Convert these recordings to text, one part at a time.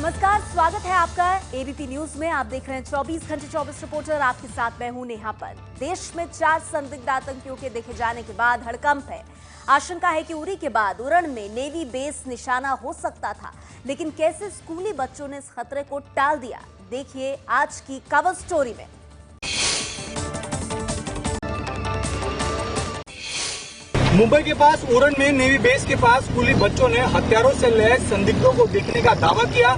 नमस्कार, स्वागत है आपका एबीपी न्यूज में। आप देख रहे हैं 24 घंटे 24 रिपोर्टर। आपके साथ मैं हूं नेहा पर। देश में 4 संदिग्ध आतंकियों के देखे जाने के बाद हड़कंप है। आशंका है कि उरी के बाद उरण में नेवी बेस निशाना हो सकता था, लेकिन कैसे स्कूली बच्चों ने इस खतरे को टाल दिया, देखिए आज की कवर स्टोरी में। मुंबई के पास उरण में नेवी बेस के पास स्कूली बच्चों ने हथियारों से लैस संदिग्धों को देखने का दावा किया।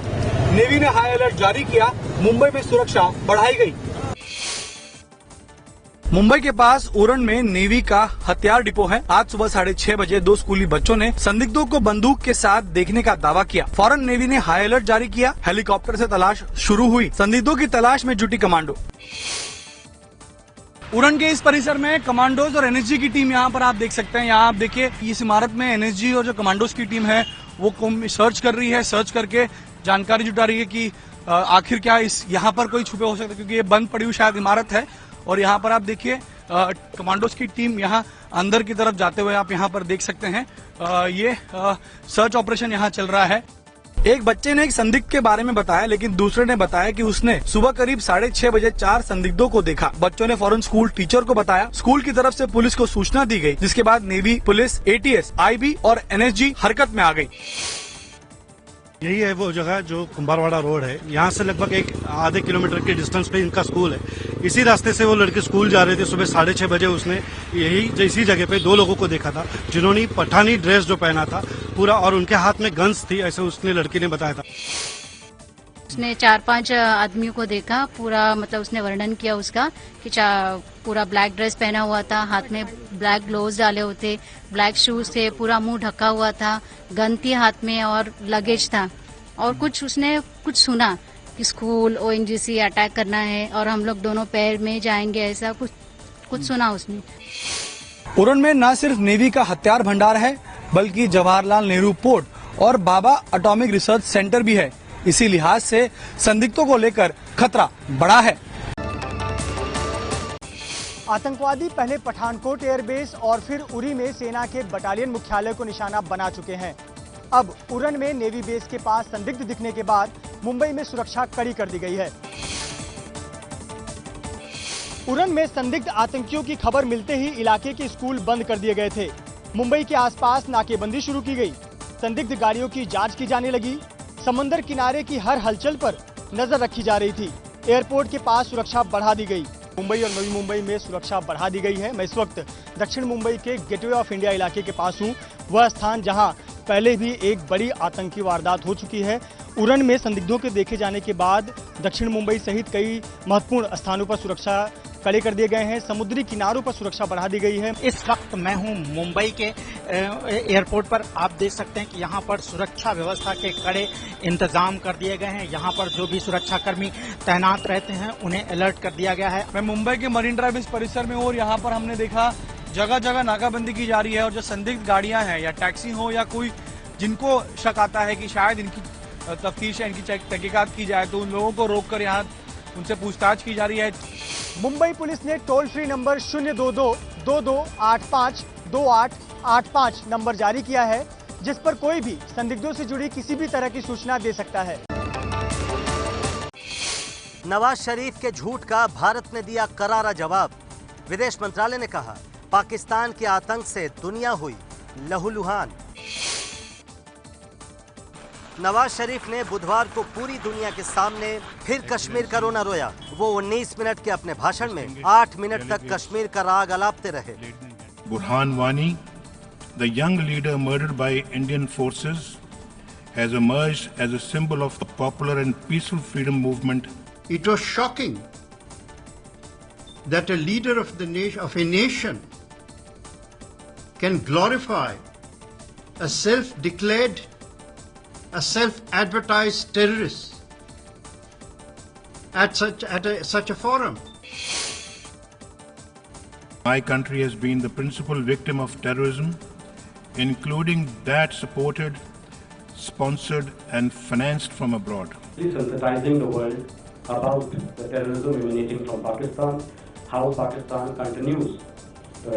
नेवी ने हाई अलर्ट जारी किया। मुंबई में सुरक्षा बढ़ाई गई। मुंबई के पास उरण में नेवी का हथियार डिपो है। आज सुबह 6:30 बजे 2 स्कूली बच्चों ने संदिग्धों को बंदूक के साथ देखने का दावा किया। फौरन नेवी ने हाई अलर्ट जारी किया। हेलीकॉप्टर से तलाश शुरू हुई। संदिग्धों की तलाश में जुटी कमांडो। उरण के इस परिसर में कमांडोज और एनएसजी की टीम यहाँ पर आप देख सकते हैं। यहाँ आप देखिए, इस इमारत में एनएसजी और जो कमांडोज की टीम है वो सर्च कर रही है। सर्च करके जानकारी जुटा रही है कि आखिर क्या इस यहाँ पर कोई छुपे हो सकता है, क्योंकि ये बंद पड़ी हुई शायद इमारत है। और यहाँ पर आप देखिए कमांडोज की टीम यहाँ अंदर की तरफ जाते हुए आप यहाँ पर देख सकते हैं। ये सर्च ऑपरेशन यहाँ चल रहा है। एक बच्चे ने एक संदिग्ध के बारे में बताया, लेकिन दूसरे ने बताया कि उसने सुबह करीब 6:30 बजे 4 संदिग्धों को देखा। बच्चों ने फौरन स्कूल टीचर को बताया। स्कूल की तरफ से पुलिस को सूचना दी गई, जिसके बाद नेवी, पुलिस, एटीएस, आईबी और एनएसजी हरकत में आ गई। यही है वो जगह जो कुंभारवाड़ा रोड है। यहाँ से लगभग एक आधे किलोमीटर के डिस्टेंस पे इनका स्कूल है। इसी रास्ते से वो लड़के स्कूल जा रहे थे। सुबह 6:30 बजे उसने इसी जगह पे 2 लोगों को देखा था, जिन्होंने पठानी ड्रेस जो पहना था पूरा, और उनके हाथ में गन्स थी, ऐसे उसने लड़की ने बताया था। उसने 4-5 आदमियों को देखा। पूरा मतलब उसने वर्णन किया उसका कि पूरा ब्लैक ड्रेस पहना हुआ था, हाथ में ब्लैक ग्लोव्स डाले हुए थे, ब्लैक शूज थे, पूरा मुंह ढका हुआ था, गन थी हाथ में और लगेज था। और उसने कुछ सुना कि स्कूल ओएनजीसी अटैक करना है और हम लोग दोनों पैर में जाएंगे, ऐसा कुछ सुना उसने। उरण में न सिर्फ नेवी का हथियार भंडार है, बल्कि जवाहरलाल नेहरू पोर्ट और बाबा एटॉमिक रिसर्च सेंटर भी है। इसी लिहाज से संदिग्धों को लेकर खतरा बढ़ा है। आतंकवादी पहले पठानकोट एयरबेस और फिर उरी में सेना के बटालियन मुख्यालय को निशाना बना चुके हैं। अब उरण में नेवी बेस के पास संदिग्ध दिखने के बाद मुंबई में सुरक्षा कड़ी कर दी गई है। उरण में संदिग्ध आतंकियों की खबर मिलते ही इलाके के स्कूल बंद कर दिए गए थे। मुंबई के आसपास नाकेबंदी शुरू की गई। संदिग्ध गाड़ियों की जांच की जाने लगी। समंदर किनारे की हर हलचल पर नजर रखी जा रही थी। एयरपोर्ट के पास सुरक्षा बढ़ा दी गई। मुंबई और नवी मुंबई में सुरक्षा बढ़ा दी गई है। मैं इस वक्त दक्षिण मुंबई के गेटवे ऑफ इंडिया इलाके के पास हूं, वह स्थान जहां पहले भी एक बड़ी आतंकी वारदात हो चुकी है। उरण में संदिग्धों के देखे जाने के बाद दक्षिण मुंबई सहित कई महत्वपूर्ण स्थानों पर सुरक्षा कड़े कर दिए गए हैं। समुद्री किनारों पर सुरक्षा बढ़ा दी गई है। इस वक्त मैं हूं मुंबई के एयरपोर्ट पर। आप देख सकते हैं कि यहां पर सुरक्षा व्यवस्था के कड़े इंतजाम कर दिए गए हैं। यहां पर जो भी सुरक्षाकर्मी तैनात रहते हैं उन्हें अलर्ट कर दिया गया है। मैं मुंबई के मरीन ड्राइव इस परिसर में हूं और यहाँ पर हमने देखा जगह जगह नाकाबंदी की जा रही है। और जो संदिग्ध गाड़ियां हैं या टैक्सी हो या कोई जिनको शक आता है कि शायद इनकी तफ्तीश है, इनकी तहकीकात की जाए, तो उन लोगों को रोककर यहाँ उनसे पूछताछ की जा रही है। मुंबई पुलिस ने टोल फ्री नंबर 022-2285-2885 नंबर जारी किया है, जिस पर कोई भी संदिग्धों से जुड़ी किसी भी तरह की सूचना दे सकता है। नवाज शरीफ के झूठ का भारत ने दिया करारा जवाब। विदेश मंत्रालय ने कहा, पाकिस्तान के आतंक से दुनिया हुई लहूलुहान। नवाज शरीफ ने बुधवार को पूरी दुनिया के सामने फिर कश्मीर का रोना रोया। वो 19 मिनट के अपने भाषण में 8 मिनट तक कश्मीर का राग अलापते रहे। Burhan Wani, the young leader murdered by Indian forces, has emerged as a symbol of the popular and peaceful freedom movement. It was shocking that a leader of a nation can glorify a self-declared, a self-advertised terrorist at such a forum. My country has been the principal victim of terrorism, including that supported, sponsored and financed from abroad. Sensitizing the world about the terrorism emanating from Pakistan, how Pakistan continues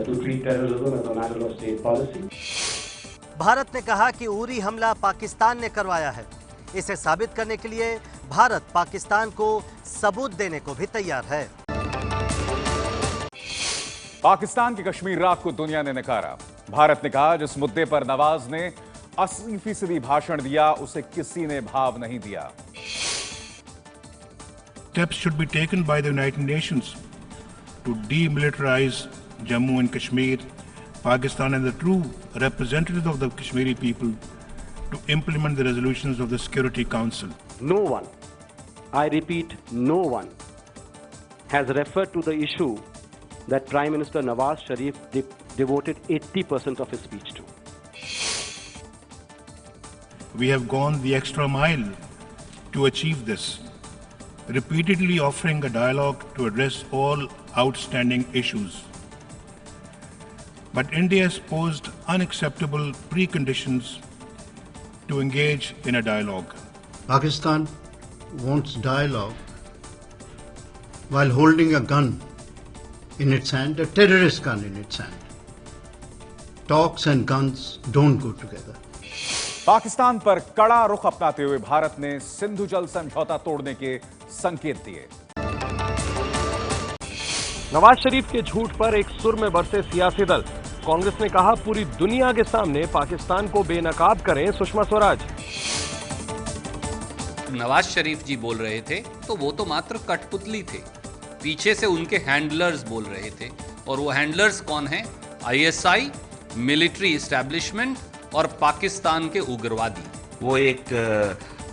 to treat terrorism as a matter of state policy. Bharat ने कहा कि उरी हमला पाकिस्तान ने करवाया है। इसे साबित करने के लिए भारत पाकिस्तान को सबूत देने को भी तैयार है। पाकिस्तान की कश्मीर रात को दुनिया ने नकारा। भारत ने कहा जिस मुद्दे पर नवाज ने 80% भाषण दिया उसे किसी ने भाव नहीं दिया। Steps should be taken by the United Nations to demilitarize Jammu and Kashmir, Pakistan, and the true representatives of the Kashmiri people to implement the resolutions of the Security Council. No one, I repeat, no one has referred to the issue that Prime Minister Nawaz Sharif devoted 80% of his speech to. We have gone the extra mile to achieve this, repeatedly offering a dialogue to address all outstanding issues. But India has posed unacceptable preconditions to engage in a dialogue. Pakistan wants dialogue while holding a gun in its hand, a terrorist gun in its hand. Talks and guns don't go together. Pakistan पर कड़ा रुख अपनाते हुए भारत ने सिंधु जल समझौता तोड़ने के संकेत दिए। नवाज शरीफ के झूठ पर एक सुर में बरसे सियासी दल। कांग्रेस ने कहा पूरी दुनिया के सामने पाकिस्तान को बेनकाब करें सुषमा स्वराज। नवाज शरीफ जी बोल रहे थे तो वो तो मात्र कठपुतली थे, पीछे से उनके हैंडलर्स बोल रहे थे। और वो हैंडलर्स कौन हैं? ISI, मिलिट्री एस्टैब्लिशमेंट और पाकिस्तान के उग्रवादी। वो एक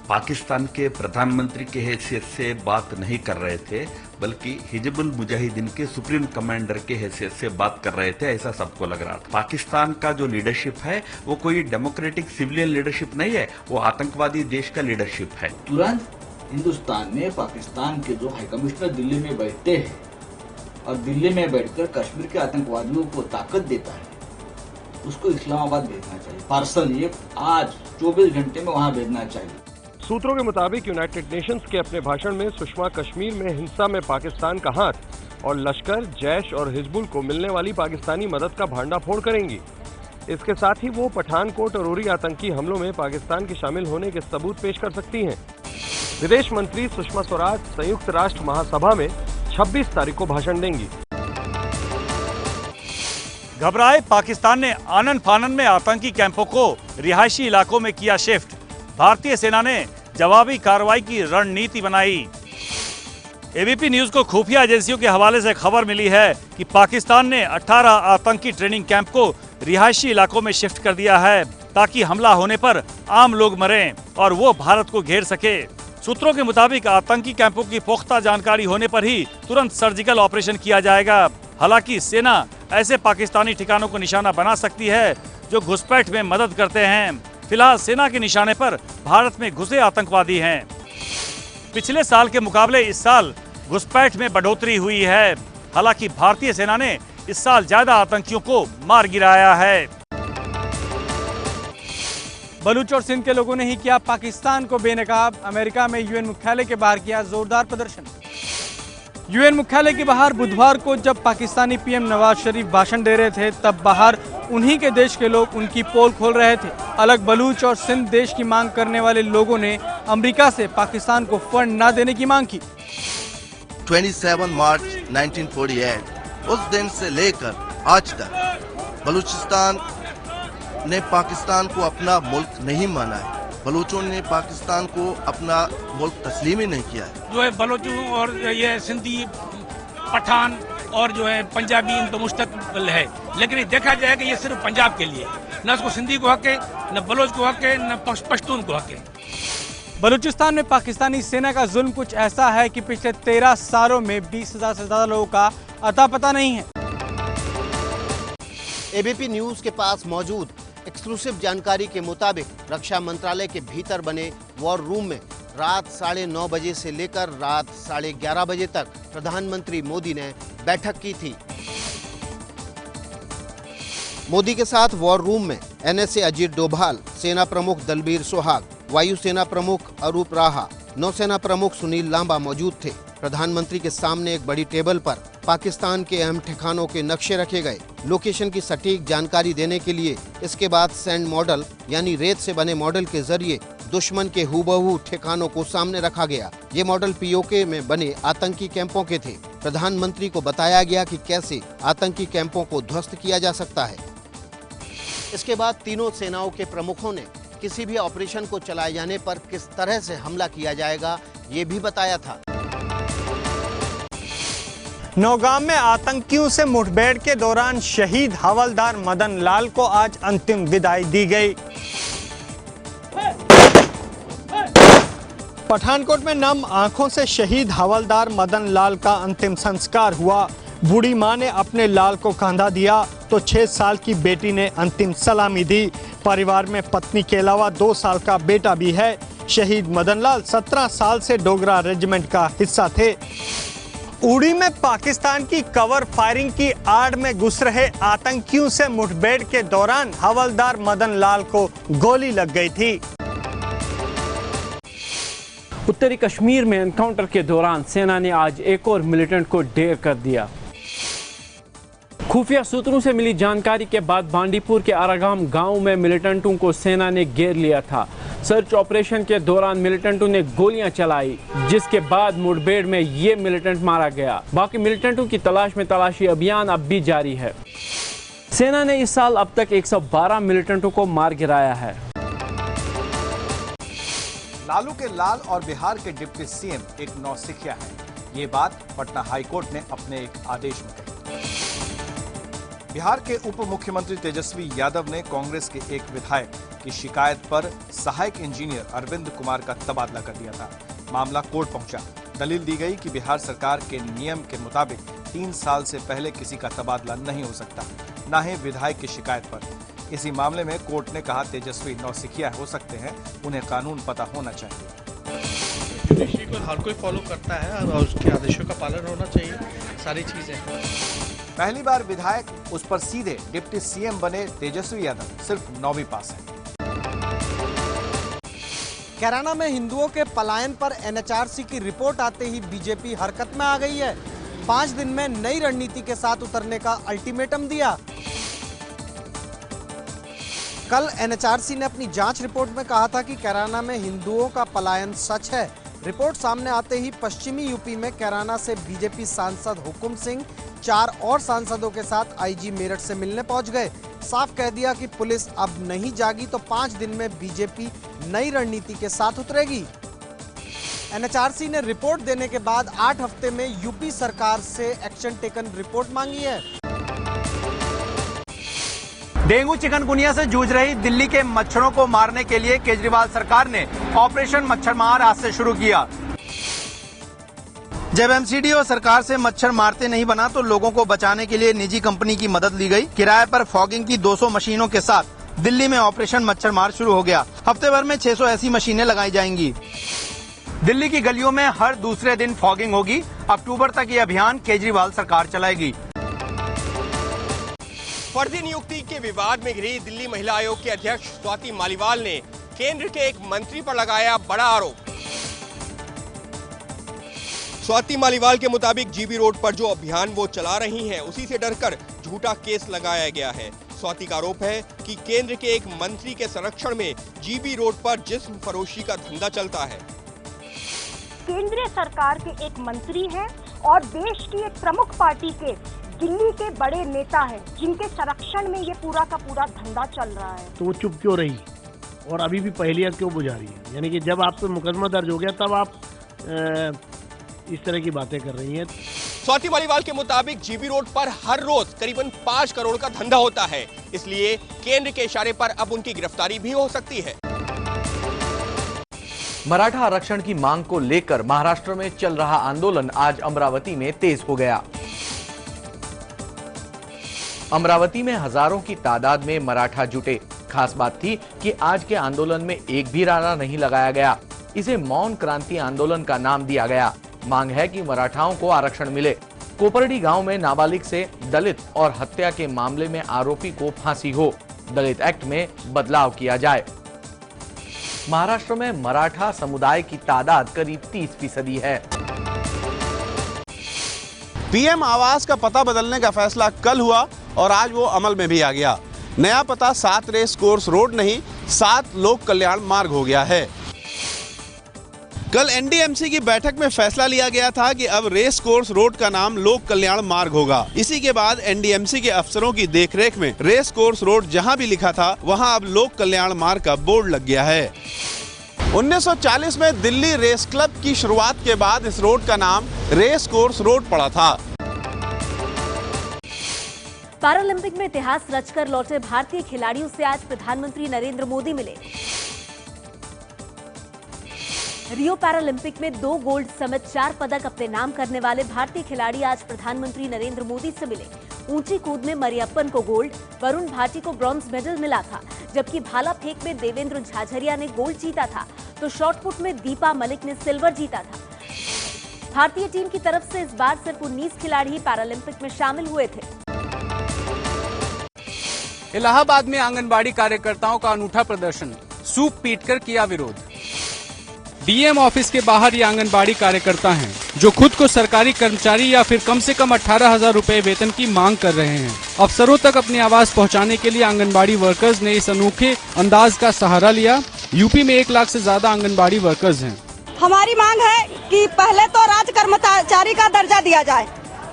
पाकिस्तान के प्रधानमंत्री के हैसियत से बात नहीं कर रहे थे, बल्कि हिजबुल मुजाहिदीन के सुप्रीम कमांडर के हैसियत से बात कर रहे थे, ऐसा सबको लग रहा था। पाकिस्तान का जो लीडरशिप है वो कोई डेमोक्रेटिक सिविलियन लीडरशिप नहीं है, वो आतंकवादी देश का लीडरशिप है। तुरंत हिंदुस्तान में पाकिस्तान के जो हाई कमिश्नर दिल्ली में बैठते हैं और दिल्ली में बैठकर कश्मीर के आतंकवादियों को ताकत देता है, उसको इस्लामाबाद भेजना चाहिए। पार्सल ये आज 24 घंटे में वहां भेजना चाहिए। सूत्रों के मुताबिक यूनाइटेड नेशंस के अपने भाषण में सुषमा कश्मीर में हिंसा में पाकिस्तान का हाथ और लश्कर, जैश और हिजबुल को मिलने वाली पाकिस्तानी मदद का भांडाफोड़ करेंगी। इसके साथ ही वो पठानकोट और उरी आतंकी हमलों में पाकिस्तान के शामिल होने के सबूत पेश कर सकती हैं। विदेश मंत्री सुषमा स्वराज संयुक्त राष्ट्र महासभा में 26 तारीख को भाषण देंगी। घबराए पाकिस्तान ने आनन फानन में आतंकी कैंपों को रिहायशी इलाकों में किया शिफ्ट। भारतीय सेना ने जवाबी कार्रवाई की रणनीति बनाई। एबीपी न्यूज को खुफिया एजेंसियों के हवाले से खबर मिली है कि पाकिस्तान ने 18 आतंकी ट्रेनिंग कैंप को रिहायशी इलाकों में शिफ्ट कर दिया है ताकि हमला होने पर आम लोग मरें और वो भारत को घेर सके। सूत्रों के मुताबिक आतंकी कैंपों की पुख्ता जानकारी होने पर ही तुरंत सर्जिकल ऑपरेशन किया जाएगा। हालांकि सेना ऐसे पाकिस्तानी ठिकानों को निशाना बना सकती है जो घुसपैठ में मदद करते हैं। फिलहाल सेना के निशाने पर भारत में घुसे आतंकवादी हैं। पिछले साल के मुकाबले इस साल घुसपैठ में बढ़ोतरी हुई है। हालांकि भारतीय सेना ने इस साल ज्यादा आतंकियों को मार गिराया है। बलूच और सिंध के लोगों ने ही किया पाकिस्तान को बेनकाब। अमेरिका में यूएन मुख्यालय के बाहर किया जोरदार प्रदर्शन। यूएन मुख्यालय के बाहर बुधवार को जब पाकिस्तानी पीएम नवाज शरीफ भाषण दे रहे थे, तब बाहर उन्हीं के देश के लोग उनकी पोल खोल रहे थे। अलग बलूच और सिंध देश की मांग करने वाले लोगों ने अमेरिका से पाकिस्तान को फंड न देने की मांग की। 27 मार्च 1948 उस दिन से लेकर आज तक बलूचिस्तान ने पाकिस्तान को अपना मुल्क नहीं माना है। बलूचों ने पाकिस्तान को अपना मुल्क तस्लीम ही नहीं किया है। जो है बलूचों और ये सिंधी, पठान और जो है पंजाबी इन तो मुस्तकिल है, लेकिन ये देखा जाए कि ये सिर्फ पंजाब के लिए, न उसको सिंधी को हक है, न बलोच को हक है, न पश्तून को हक है। बलूचिस्तान में पाकिस्तानी सेना का जुल्म कुछ ऐसा है कि पिछले 13 सालों में 20,000 से ज्यादा लोगों का अता पता नहीं है। एबीपी न्यूज के पास मौजूद एक्सक्लूसिव जानकारी के मुताबिक रक्षा मंत्रालय के भीतर बने वॉर रूम में रात 9:30 बजे से लेकर रात 11:30 बजे तक प्रधानमंत्री मोदी ने बैठक की थी। मोदी के साथ वॉर रूम में एनएसए अजीत डोभाल, सेना प्रमुख दलबीर सुहाग, वायुसेना प्रमुख अरूप राहा, नौसेना प्रमुख सुनील लांबा मौजूद थे। प्रधानमंत्री के सामने एक बड़ी टेबल पर पाकिस्तान के अहम ठिकानों के नक्शे रखे गए। लोकेशन की सटीक जानकारी देने के लिए इसके बाद सैंड मॉडल यानी रेत से बने मॉडल के जरिए दुश्मन के हूबहू ठिकानों को सामने रखा गया। ये मॉडल पीओके में बने आतंकी कैंपों के थे। प्रधानमंत्री को बताया गया कि कैसे आतंकी कैंपों को ध्वस्त किया जा सकता है। इसके बाद तीनों सेनाओं के प्रमुखों ने किसी भी ऑपरेशन को चलाए जाने पर किस तरह से हमला किया जाएगा, ये भी बताया था। नौगाम में आतंकियों से मुठभेड़ के दौरान शहीद हवलदार मदन लाल को आज अंतिम विदाई दी गई। पठानकोट में नम आंखों से शहीद हवलदार मदन लाल का अंतिम संस्कार हुआ। बूढ़ी मां ने अपने लाल को कंधा दिया तो 6 साल की बेटी ने अंतिम सलामी दी। परिवार में पत्नी के अलावा 2 साल का बेटा भी है। शहीद मदन लाल 17 साल से डोगरा रेजिमेंट का हिस्सा थे। उड़ी में पाकिस्तान की कवर फायरिंग की आड़ में घुस रहे आतंकियों से मुठभेड़ के दौरान हवलदार मदन लाल को गोली लग गई थी। उत्तरी कश्मीर में एनकाउंटर के दौरान सेना ने आज एक और मिलिटेंट को ढेर कर दिया। खुफिया सूत्रों से मिली जानकारी के बाद बांडीपुर के आरागाम गांव में मिलिटेंटों को सेना ने घेर लिया था। सर्च ऑपरेशन के दौरान मिलिटेंटों ने गोलियां चलाई, जिसके बाद मुठभेड़ में ये मिलिटेंट मारा गया। बाकी मिलिटेंटों की तलाश में तलाशी अभियान अब भी जारी है। सेना ने इस साल अब तक 112 मिलिटेंटों को मार गिराया है। लालू के लाल और बिहार के डिप्टी सीएम एक नौसिखिया है। ये बात पटना हाईकोर्ट ने अपने एक आदेश में कही। बिहार के उप मुख्यमंत्री तेजस्वी यादव ने कांग्रेस के एक विधायक की शिकायत पर सहायक इंजीनियर अरविंद कुमार का तबादला कर दिया था। मामला कोर्ट पहुंचा। दलील दी गई कि बिहार सरकार के नियम के मुताबिक 3 साल से पहले किसी का तबादला नहीं हो सकता, न ही विधायक की शिकायत पर। इसी मामले में कोर्ट ने कहा तेजस्वी नौसिखिया हो सकते हैं, उन्हें कानून पता होना चाहिए। जुडिशरी को हर कोई फॉलो करता है और उसके आदेशों का पालन होना चाहिए, सारी चीजें। पहली बार विधायक उस पर सीधे डिप्टी सीएम बने तेजस्वी यादव सिर्फ 9वीं पास है। कैराना में हिंदुओं के पलायन पर एनएचआरसी की रिपोर्ट आते ही बीजेपी हरकत में आ गई है। 5 दिन में नई रणनीति के साथ उतरने का अल्टीमेटम दिया। कल एनएचआरसी ने अपनी जांच रिपोर्ट में कहा था कि कैराना में हिंदुओं का पलायन सच है। रिपोर्ट सामने आते ही पश्चिमी यूपी में कैराना से बीजेपी सांसद हुकुम सिंह 4 और सांसदों के साथ आईजी मेरठ से मिलने पहुंच गए। साफ कह दिया कि पुलिस अब नहीं जागी तो 5 दिन में बीजेपी नई रणनीति के साथ उतरेगी। एनएचआरसी ने रिपोर्ट देने के बाद 8 हफ्ते में यूपी सरकार से एक्शन टेकन रिपोर्ट मांगी है। डेंगू चिकनगुनिया से जूझ रही दिल्ली के मच्छरों को मारने के लिए केजरीवाल सरकार ने ऑपरेशन मच्छरमार आज से शुरू किया। जब एमसीडी और सरकार से मच्छर मारते नहीं बना तो लोगों को बचाने के लिए निजी कंपनी की मदद ली गई। किराए पर फॉगिंग की 200 मशीनों के साथ दिल्ली में ऑपरेशन मच्छरमार शुरू हो गया। हफ्ते भर में 600 ऐसी मशीनें लगाई जाएंगी। दिल्ली की गलियों में हर दूसरे दिन फॉगिंग होगी। अक्टूबर तक ये अभियान केजरीवाल सरकार चलाएगी। फर्जी नियुक्ति के विवाद में घिरी दिल्ली महिला आयोग के अध्यक्ष स्वाति मालीवाल ने केंद्र के एक मंत्री पर लगाया बड़ा आरोप। स्वाति मालीवाल के मुताबिक जीबी रोड पर जो अभियान वो चला रही हैं, उसी से डरकर झूठा केस लगाया गया है। स्वाति का आरोप है कि केंद्र के एक मंत्री के संरक्षण में जीबी रोड पर जिस्म फरोशी का धंधा चलता है। केंद्रीय सरकार के एक मंत्री हैं और देश की एक प्रमुख पार्टी के दिल्ली के बड़े नेता हैं, जिनके संरक्षण में ये पूरा का पूरा धंधा चल रहा है। तो वो चुप क्यों रही और अभी भी पहेलियां क्यों बुझा रही है? यानी कि जब आप पे मुकदमा दर्ज हो गया तब आप इस तरह की बातें कर रही हैं। स्वाति मालीवाल के मुताबिक जीबी रोड पर हर रोज करीबन 5 करोड़ का धंधा होता है, इसलिए केंद्र के इशारे पर अब उनकी गिरफ्तारी भी हो सकती है। मराठा आरक्षण की मांग को लेकर महाराष्ट्र में चल रहा आंदोलन आज अमरावती में तेज हो गया। अमरावती में हजारों की तादाद में मराठा जुटे। खास बात थी कि आज के आंदोलन में एक भी नारा नहीं लगाया गया। इसे मौन क्रांति आंदोलन का नाम दिया गया। मांग है कि मराठाओं को आरक्षण मिले। कोपरडी गांव में नाबालिग से दलित और हत्या के मामले में आरोपी को फांसी हो। दलित एक्ट में बदलाव किया जाए। महाराष्ट्र में मराठा समुदाय की तादाद करीब 30% है। पीएम आवास का पता बदलने का फैसला कल हुआ और आज वो अमल में भी आ गया। नया पता 7 रेस कोर्स रोड नहीं 7 लोक कल्याण मार्ग हो गया है। कल एनडीएमसी की बैठक में फैसला लिया गया था कि अब रेस कोर्स रोड का नाम लोक कल्याण मार्ग होगा। इसी के बाद एनडीएमसी के अफसरों की देखरेख में रेस कोर्स रोड जहां भी लिखा था वहां अब लोक कल्याण मार्ग का बोर्ड लग गया है। 1940 में दिल्ली रेस क्लब की शुरुआत के बाद इस रोड का नाम रेस कोर्स रोड पड़ा था। पैरालंपिक में इतिहास रचकर लौटे भारतीय खिलाड़ियों से आज प्रधानमंत्री नरेंद्र मोदी मिले। रियो पैरालंपिक में 2 गोल्ड समेत 4 पदक अपने नाम करने वाले भारतीय खिलाड़ी आज प्रधानमंत्री नरेंद्र मोदी से मिले। ऊंची कूद में मरियप्पन को गोल्ड, वरुण भाटी को ब्रॉन्ज मेडल मिला था, जबकि भाला फेंक में देवेंद्र झाझरिया ने गोल्ड जीता था, तो शॉटपुट में दीपा मलिक ने सिल्वर जीता था। भारतीय टीम की तरफ से इस बार सिर्फ 19 खिलाड़ी ही पैरालंपिक में शामिल हुए थे। इलाहाबाद में आंगनबाड़ी कार्यकर्ताओं का अनूठा प्रदर्शन, सूप पीटकर किया विरोध। डीएम ऑफिस के बाहर ये आंगनबाड़ी कार्यकर्ता हैं जो खुद को सरकारी कर्मचारी या फिर कम से कम 18,000 रुपए वेतन की मांग कर रहे हैं। अफसरों तक अपनी आवाज पहुंचाने के लिए आंगनबाड़ी वर्कर्स ने इस अनोखे अंदाज का सहारा लिया। यूपी में 1 लाख से ज्यादा आंगनबाड़ी वर्कर्स हैं। हमारी मांग है कि पहले तो राज्य कर्मचारी का दर्जा दिया जाए।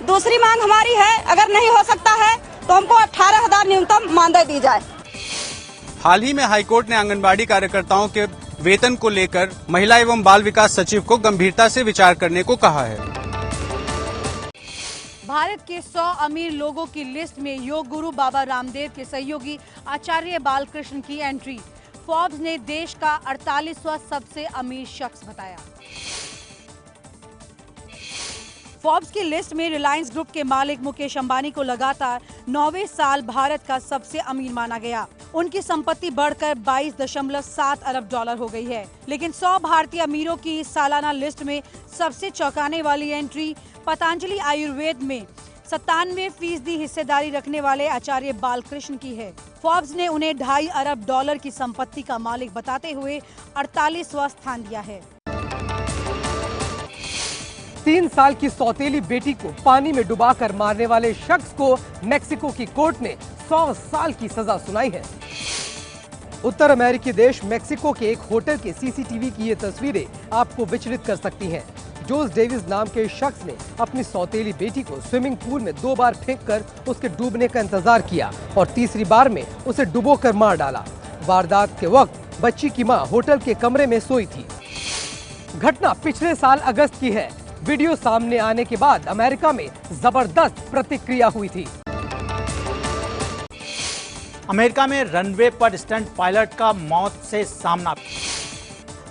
दूसरी मांग हमारी है, अगर नहीं हो सकता है तो हमको 18,000 न्यूनतम मानदेय दी जाए। हाल ही में हाईकोर्ट ने आंगनबाड़ी कार्यकर्ताओं के वेतन को लेकर महिला एवं बाल विकास सचिव को गंभीरता से विचार करने को कहा है। भारत के 100 अमीर लोगों की लिस्ट में योग गुरु बाबा रामदेव के सहयोगी आचार्य बालकृष्ण की एंट्री। फोर्ब्स ने देश का 48वां सबसे अमीर शख्स बताया। फोर्ब्स की लिस्ट में रिलायंस ग्रुप के मालिक मुकेश अंबानी को लगातार 9वें साल भारत का सबसे अमीर माना गया। उनकी संपत्ति बढ़कर 22.7 अरब डॉलर हो गई है। लेकिन 100 भारतीय अमीरों की इस सालाना लिस्ट में सबसे चौंकाने वाली एंट्री पतंजलि आयुर्वेद में 97% हिस्सेदारी रखने वाले आचार्य बालकृष्ण की है। फोर्ब्स ने उन्हें 2.5 अरब डॉलर की संपत्ति का मालिक बताते हुए 48वां स्थान दिया है। 3 साल की सौतेली बेटी को पानी में डुबाकर मारने वाले शख्स को मेक्सिको की कोर्ट ने 100 साल की सजा सुनाई है। उत्तर अमेरिकी देश मेक्सिको के एक होटल के सीसीटीवी की ये तस्वीरें आपको विचलित कर सकती हैं। जोस डेविस नाम के शख्स ने अपनी सौतेली बेटी को स्विमिंग पूल में 2 बार फेंककर उसके डूबने का इंतजार किया और तीसरी बार में उसे डुबोकर मार डाला। वारदात के वक्त बच्ची की मां होटल के कमरे में सोई थी। घटना पिछले साल अगस्त की है। वीडियो सामने आने के बाद अमेरिका में जबरदस्त प्रतिक्रिया हुई थी। अमेरिका में रनवे पर स्टंट पायलट का मौत से सामना।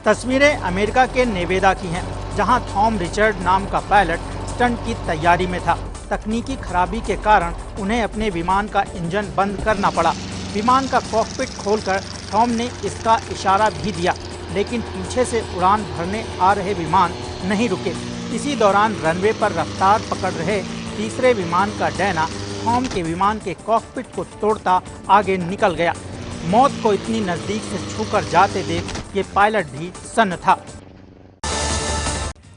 तस्वीरें अमेरिका के नेवेदा की हैं, जहां थॉम रिचर्ड नाम का पायलट स्टंट की तैयारी में था। तकनीकी खराबी के कारण उन्हें अपने विमान का इंजन बंद करना पड़ा। विमान का कॉकपिट खोलकर थॉम ने इसका इशारा भी दिया, लेकिन पीछे से उड़ान भरने आ रहे विमान नहीं रुके। इसी दौरान रनवे पर रफ्तार पकड़ रहे तीसरे विमान का डैना थॉम के विमान के कॉकपिट को तोड़ता आगे निकल गया। मौत को इतनी नजदीक से छूकर जाते देख ये पायलट भी सन्न था।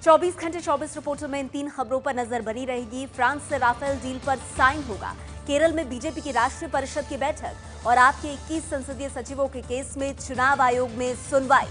24 घंटे 24 रिपोर्टर में इन 3 खबरों पर नजर बनी रहेगी। फ्रांस से राफेल डील पर साइन होगा। केरल में बीजेपी की राष्ट्रीय परिषद की बैठक और आपके 21 संसदीय सचिवों के केस में चुनाव आयोग में सुनवाई।